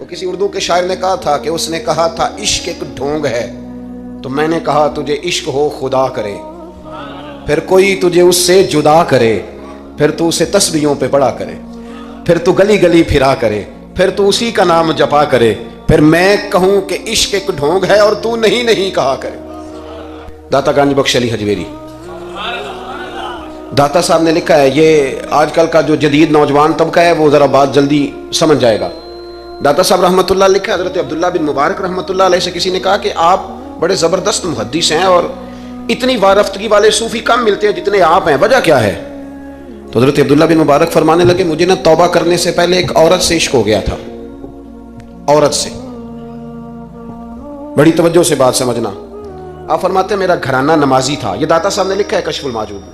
तो किसी उर्दू के शायर ने कहा था कि उसने कहा था इश्क एक ढोंग है, तो मैंने कहा तुझे इश्क हो खुदा करे, फिर कोई तुझे उससे जुदा करे, फिर तू उसे तस्बीहों पे पड़ा करे, फिर तू गली गली फिरा करे, फिर तू उसी का नाम जपा करे, फिर मैं कहूं कि इश्क एक ढोंग है और तू नहीं नहीं कहा करे। दाता गांधी बख्श अली हजवेरी। दाता साहब ने लिखा है, ये आजकल का जो जदीद नौजवान तबका है वो जरा बात जल्दी समझ जाएगा। दाता साहब रहमतुल्लाह लिखा है, हजरत अब्दुल्ला बिन मुबारक रहमतुल्लाह अलैह से किसी ने कहा कि आप बड़े ज़बरदस्त मुहद्दिस हैं और इतनी वारफ्तगी वाले सूफी कम मिलते हैं जितने आप हैं, वजह क्या है? तो हजरत अब्दुल्ला बिन मुबारक फरमाने लगे, मुझे ना तौबा करने से पहले एक औरत से इश्क हो गया था। औरत से, बड़ी तवज्जो से बात समझना। आप फरमाते हैं मेरा घराना नमाजी था। ये दाता साहब ने लिखा है कशफुल माजूब में।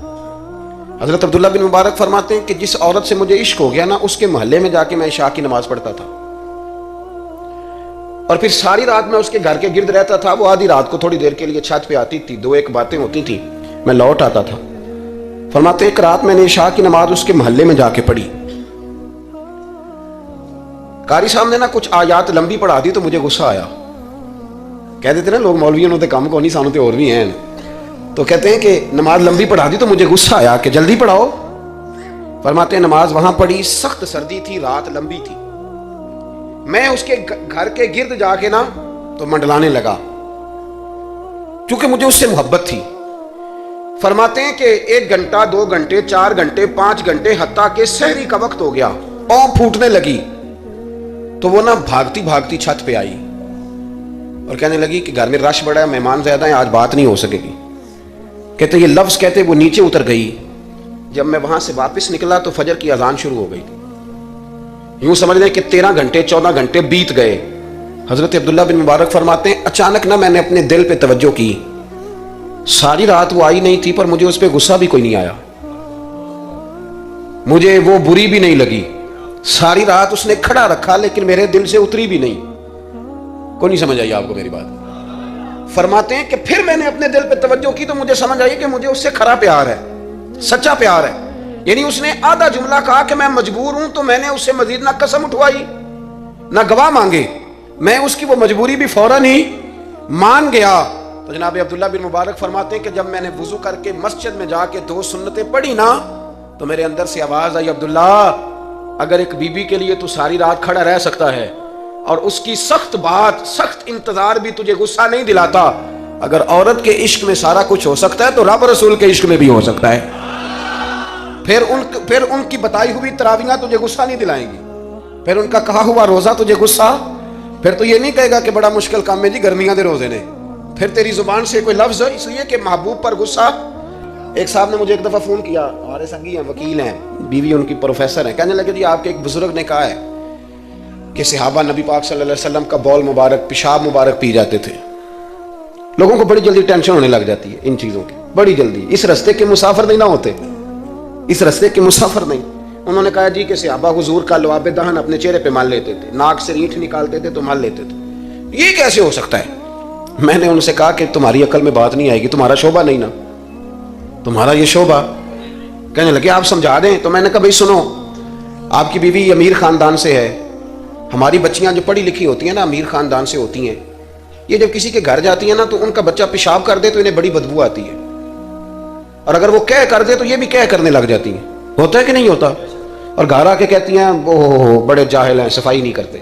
हजरत अब्दुल्ला बिन मुबारक फरमाते हैं कि जिस औरत से मुझे इश्क हो गया ना, उसके मोहल्ले में जाके मैं इशा की नमाज पढ़ता था और फिर सारी रात मैं उसके घर के गिर्द रहता था। वो आधी रात को थोड़ी देर के लिए छत पे आती थी, दो एक बातें होती थी, मैं लौट आता था। फरमाते एक रात मैंने इशा की नमाज उसके मोहल्ले में जाके पढ़ी। कारी साहब ने ना कुछ आयात लंबी पढ़ा दी तो मुझे गुस्सा आया। कह देते ना लोग मौलवियों ने काम को नहीं, सानू तो और भी हैं, तो कहते हैं कि नमाज लंबी पढ़ा दी तो मुझे गुस्सा आया कि जल्दी पढ़ाओ। फरमाते हैं नमाज वहां पढ़ी, सख्त सर्दी थी, रात लंबी थी। मैं उसके घर के गिर्द जाके ना तो मंडलाने लगा, क्योंकि मुझे उससे मोहब्बत थी। फरमाते हैं कि 1 घंटा 2 घंटे 4 घंटे 5 घंटे हत्ता के सहरी का वक्त हो गया, पांव फूटने लगी, तो वो ना भागती भागती छत पे आई और कहने लगी कि घर में रश बड़ा है, मेहमान ज्यादा है, आज बात नहीं हो सकेगी। कहते ये लफ्ज कहते वो नीचे उतर गई। जब मैं वहां से वापस निकला तो फजर की अजान शुरू हो गई। यूं समझ लें कि 13 घंटे 14 घंटे बीत गए। हजरत अब्दुल्ला बिन मुबारक फरमाते हैं अचानक ना मैंने अपने दिल पे तवज्जो की। सारी रात वो आई नहीं थी पर मुझे उस पर गुस्सा भी कोई नहीं आया, मुझे वो बुरी भी नहीं लगी। सारी रात उसने खड़ा रखा लेकिन मेरे दिल से उतरी भी नहीं। कोई नहीं समझ आई आपको मेरी बात? फरमाते हैं कि फिर मैंने अपने दिल पे तवज्जो की तो मुझे समझ आई कि मुझे उससे खरा प्यार है, सच्चा प्यार है। यानी उसने आधा जुमला कहा कि मैं मजबूर हूं, तो मैंने उससे मजीद ना कसम उठवाई ना गवाह मांगे, मैं उसकी वो मजबूरी भी फौरन ही मान गया। तो जनाब अब्दुल्ला बिन मुबारक फरमाते हैं कि जब मैंने वुजू करके मस्जिद में जाके 2 सुन्नतें पढ़ी ना, तो मेरे अंदर से आवाज आई, अब्दुल्ला अगर एक बीबी के लिए तू सारी रात खड़ा रह सकता है और उसकी सख्त बात सख्त इंतजार भी तुझे गुस्सा नहीं दिलाता, अगर औरत के इश्क में सारा कुछ हो सकता है तो रब रसूल के इश्क में भी हो सकता है। फिर उनकी बताई हुई तरावियां तुझे गुस्सा नहीं दिलाएंगी, फिर उनका कहा हुआ रोजा तुझे गुस्सा, फिर तो ये नहीं कहेगा कि बड़ा मुश्किल काम है जी गर्मियां दे रोजे ने, फिर तेरी जुबान से कोई लफ्ज इसलिए कि महबूब पर गुस्सा। एक साहब ने मुझे एक दफा फोन किया, हमारे संगी हैं, वकील हैं, बीवी उनकी प्रोफेसर है, कहने लगे जी आपके एक बुजुर्ग ने कहा है कि सहाबा नबी पाक सल्लल्लाहु अलैहि वसल्लम का बौल मुबारक पेशाब मुबारक पी जाते थे। लोगों को बड़ी जल्दी टेंशन होने लग जाती है इन चीजों की, बड़ी जल्दी। इस रास्ते के मुसाफिर नहीं ना होते, इस रास्ते के मुसाफिर नहीं। उन्होंने कहा जी कि सहाबा हुजूर का लुआब दहन अपने चेहरे पे मल लेते थे, नाक से रीठ निकालते थे तो मल लेते थे, ये कैसे हो सकता है? मैंने उनसे कहा कि तुम्हारी अकल में बात नहीं आएगी, तुम्हारा शोभा नहीं ना, तुम्हारा ये शोभा। कहने लगे आप समझा दें। तो मैंने कहा भाई सुनो, आपकी बीवी अमीर खानदान से है, हमारी बच्चियां जो पढ़ी लिखी होती हैं ना अमीर खानदान से होती हैं, ये जब किसी के घर जाती है ना तो उनका बच्चा पेशाब कर दे तो इन्हें बड़ी बदबू आती है, और अगर वो कह कर दे तो ये भी कह करने लग जाती हैं। होता है कि नहीं होता? और घर आके कहती हैं वो बड़े जाहिल हैं, सफाई नहीं करते।